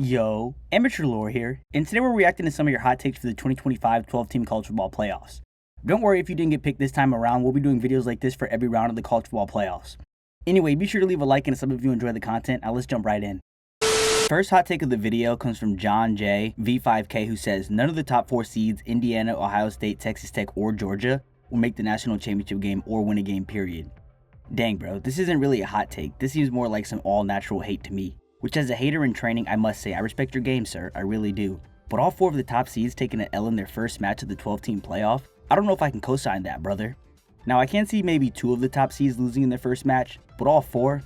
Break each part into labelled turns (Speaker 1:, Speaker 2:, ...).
Speaker 1: Yo, Amateur Lore here, and today we're reacting to some of your hot takes for the 2025 12-team college football playoffs. Don't worry if you didn't get picked this time around, we'll be doing videos like this for every round of the college football playoffs. Anyway, be sure to leave a like and a sub if you enjoy the content. Now let's jump right in. First hot take of the video comes from John J. V5K, who says, none of the top 4 seeds, Indiana, Ohio State, Texas Tech, or Georgia, will make the national championship game or win a game, period. Dang bro, this isn't really a hot take, this seems more like some all-natural hate to me. Which as a hater in training, I must say, I respect your game, sir, I really do. But all 4 of the top seeds taking an L in their first match of the 12-team playoff, I don't know if I can co-sign that, brother. Now I can see maybe 2 of the top seeds losing in their first match, but all 4?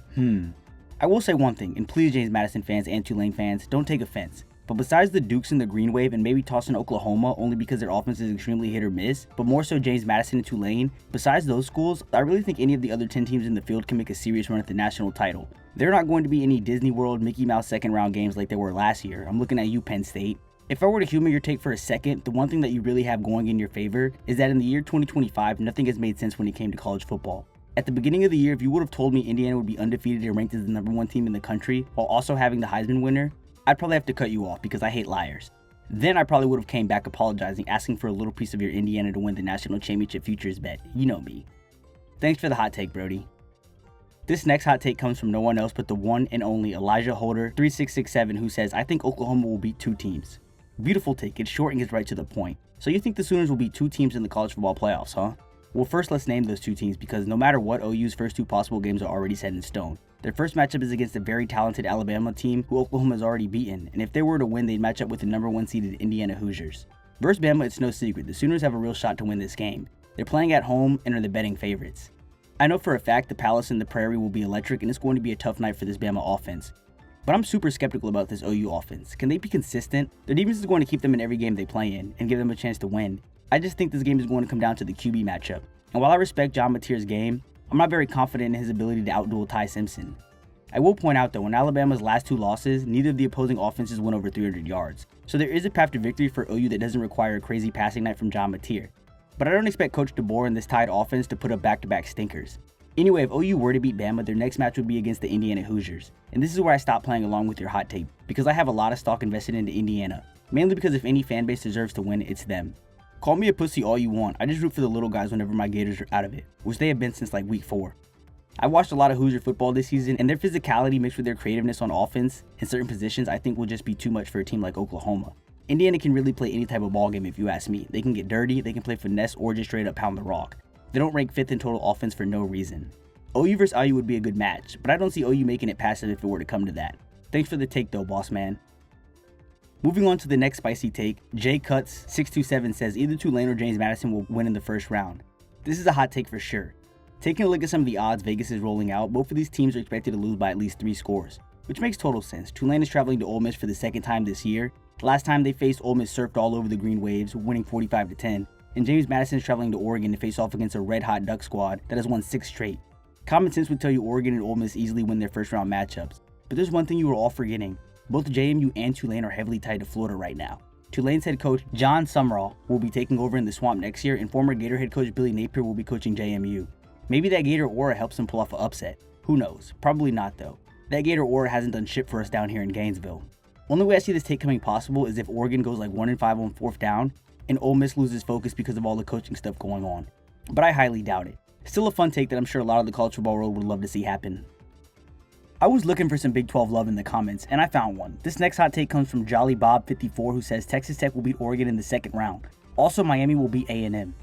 Speaker 1: I will say one thing, and please James Madison fans and Tulane fans, don't take offense. But besides the Dukes and the Green Wave and maybe tossing Oklahoma only because their offense is extremely hit or miss, but more so James Madison and Tulane, besides those schools, I really think any of the other 10 teams in the field can make a serious run at the national title. They're not going to be any Disney World, Mickey Mouse second round games like they were last year. I'm looking at you, Penn State. If I were to humor your take for a second, the one thing that you really have going in your favor is that in the year 2025, nothing has made sense when it came to college football. At the beginning of the year, if you would have told me Indiana would be undefeated and ranked as the #1 team in the country while also having the Heisman winner, I'd probably have to cut you off because I hate liars. Then I probably would have came back apologizing, asking for a little piece of your Indiana to win the national championship futures bet. You know me. Thanks for the hot take, Brody. This next hot take comes from no one else but the one and only Elijah Holder 3667, who says, I think Oklahoma will beat 2 teams. Beautiful take, it's short and gets right to the point. So you think the Sooners will beat 2 teams in the college football playoffs, huh? Well, first let's name those 2 teams because no matter what, OU's first 2 possible games are already set in stone. Their first matchup is against a very talented Alabama team who Oklahoma has already beaten, and if they were to win, they'd match up with the #1 seeded Indiana Hoosiers. Versus Bama, it's no secret, the Sooners have a real shot to win this game. They're playing at home and are the betting favorites. I know for a fact the Palace and the Prairie will be electric and it's going to be a tough night for this Bama offense. But I'm super skeptical about this OU offense. Can they be consistent? Their defense is going to keep them in every game they play in and give them a chance to win. I just think this game is going to come down to the QB matchup. And while I respect John Mateer's game, I'm not very confident in his ability to outduel Ty Simpson. I will point out though, in Alabama's last 2 losses, neither of the opposing offenses went over 300 yards. So there is a path to victory for OU that doesn't require a crazy passing night from John Mateer. But I don't expect Coach DeBoer and this tied offense to put up back-to-back stinkers. Anyway, if OU were to beat Bama, their next match would be against the Indiana Hoosiers. And this is where I stop playing along with your hot take, because I have a lot of stock invested into Indiana. Mainly because if any fan base deserves to win, it's them. Call me a pussy all you want, I just root for the little guys whenever my Gators are out of it, which they have been since like week 4. I watched a lot of Hoosier football this season, and their physicality mixed with their creativeness on offense in certain positions I think will just be too much for a team like Oklahoma. Indiana can really play any type of ball game if you ask me. They can get dirty, they can play finesse, or just straight up pound the rock. They don't rank 5th in total offense for no reason. OU vs IU would be a good match, but I don't see OU making it passive if it were to come to that. Thanks for the take though, boss man. Moving on to the next spicy take, Jay Cuts 627 says either Tulane or James Madison will win in the first round. This is a hot take for sure. Taking a look at some of the odds Vegas is rolling out, both of these teams are expected to lose by at least 3 scores, which makes total sense. Tulane is traveling to Ole Miss for the 2nd time this year. The last time they faced, Ole Miss surfed all over the Green Waves, winning 45-10, and James Madison is traveling to Oregon to face off against a red-hot Duck squad that has won 6 straight. Common sense would tell you Oregon and Ole Miss easily win their first round matchups, but there's one thing you are all forgetting. Both JMU and Tulane are heavily tied to Florida right now. Tulane's head coach John Sumrall will be taking over in the Swamp next year, and former Gator head coach Billy Napier will be coaching JMU. Maybe that Gator aura helps them pull off an upset. Who knows? Probably not though. That Gator aura hasn't done shit for us down here in Gainesville. Only way I see this take coming possible is if Oregon goes like 1-5 on 4th down, and Ole Miss loses focus because of all the coaching stuff going on. But I highly doubt it. Still a fun take that I'm sure a lot of the college football world would love to see happen. I was looking for some Big 12 love in the comments, and I found one. This next hot take comes from Jolly Bob 54, who says Texas Tech will beat Oregon in the 2nd round. Also, Miami will beat A&M.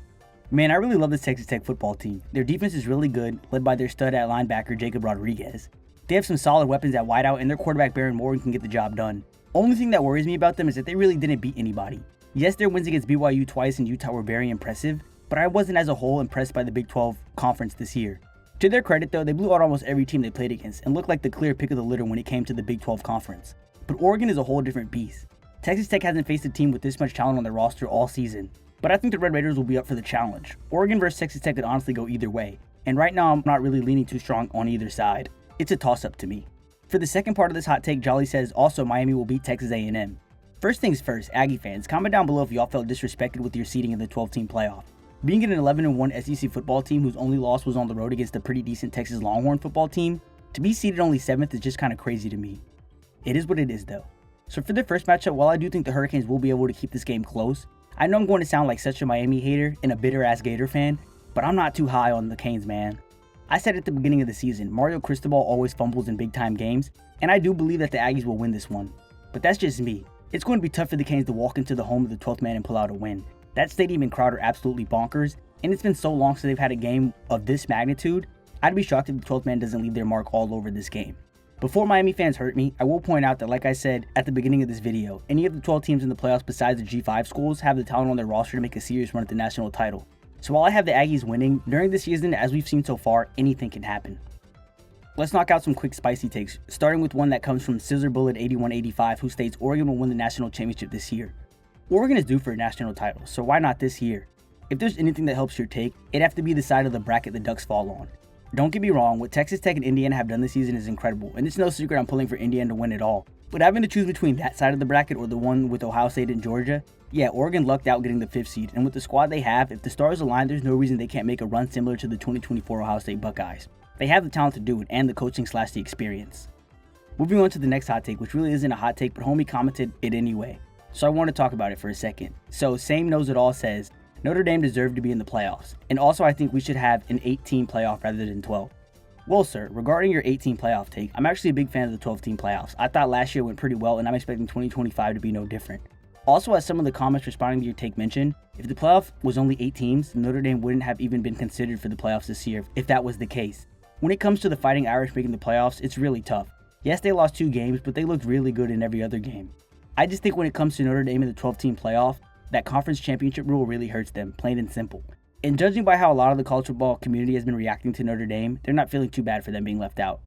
Speaker 1: Man, I really love this Texas Tech football team. Their defense is really good, led by their stud at linebacker Jacob Rodriguez. They have some solid weapons at wideout, and their quarterback Baron Morgan can get the job done. Only thing that worries me about them is that they really didn't beat anybody. Yes, their wins against BYU twice and Utah were very impressive, but I wasn't as a whole impressed by the Big 12 conference this year. To their credit though, they blew out almost every team they played against and looked like the clear pick of the litter when it came to the Big 12 conference. But Oregon is a whole different beast. Texas Tech hasn't faced a team with this much talent on their roster all season, but I think the Red Raiders will be up for the challenge. Oregon versus Texas Tech could honestly go either way, and right now I'm not really leaning too strong on either side. It's a toss-up to me. For the second part of this hot take, Jolly says also Miami will beat Texas A&M. First things first, Aggie fans, comment down below if y'all felt disrespected with your seeding in the 12-team playoff. Being an 11-1 SEC football team whose only loss was on the road against a pretty decent Texas Longhorn football team, to be seeded only 7th is just kind of crazy to me. It is what it is though. So for the first matchup, while I do think the Hurricanes will be able to keep this game close, I know I'm going to sound like such a Miami hater and a bitter-ass Gator fan, but I'm not too high on the Canes, man. I said at the beginning of the season, Mario Cristobal always fumbles in big-time games, and I do believe that the Aggies will win this one. But that's just me. It's going to be tough for the Canes to walk into the home of the 12th man and pull out a win. That stadium and crowd are absolutely bonkers, and it's been so long since they've had a game of this magnitude, I'd be shocked if the 12th man doesn't leave their mark all over this game. Before Miami fans hurt me, I will point out that, like I said at the beginning of this video, any of the 12 teams in the playoffs besides the G5 schools have the talent on their roster to make a serious run at the national title. So while I have the Aggies winning, during the season, as we've seen so far, anything can happen. Let's knock out some quick spicy takes, starting with one that comes from Scissor Bullet 8185, who states Oregon will win the national championship this year. Oregon is due for a national title, so why not this year? If there's anything that helps your take, it'd have to be the side of the bracket the Ducks fall on. Don't get me wrong, what Texas Tech and Indiana have done this season is incredible, and it's no secret I'm pulling for Indiana to win it all. But having to choose between that side of the bracket or the one with Ohio State and Georgia, yeah, Oregon lucked out getting the 5th seed, and with the squad they have, if the stars align, there's no reason they can't make a run similar to the 2024 Ohio State Buckeyes. They have the talent to do it, and the coaching/the experience. Moving on to the next hot take, which really isn't a hot take, but homie commented it anyway, so I want to talk about it for a second. So, Same Knows It All says, Notre Dame deserved to be in the playoffs, and also I think we should have an 8-team playoff rather than 12. Well, sir, regarding your 18 playoff take, I'm actually a big fan of the 12-team playoffs. I thought last year went pretty well, and I'm expecting 2025 to be no different. Also, as some of the comments responding to your take mentioned, if the playoff was only 8 teams, Notre Dame wouldn't have even been considered for the playoffs this year if that was the case. When it comes to the Fighting Irish making the playoffs, it's really tough. Yes, they lost 2 games, but they looked really good in every other game. I just think when it comes to Notre Dame in the 12-team playoff, that conference championship rule really hurts them, plain and simple. And judging by how a lot of the college football community has been reacting to Notre Dame, they're not feeling too bad for them being left out.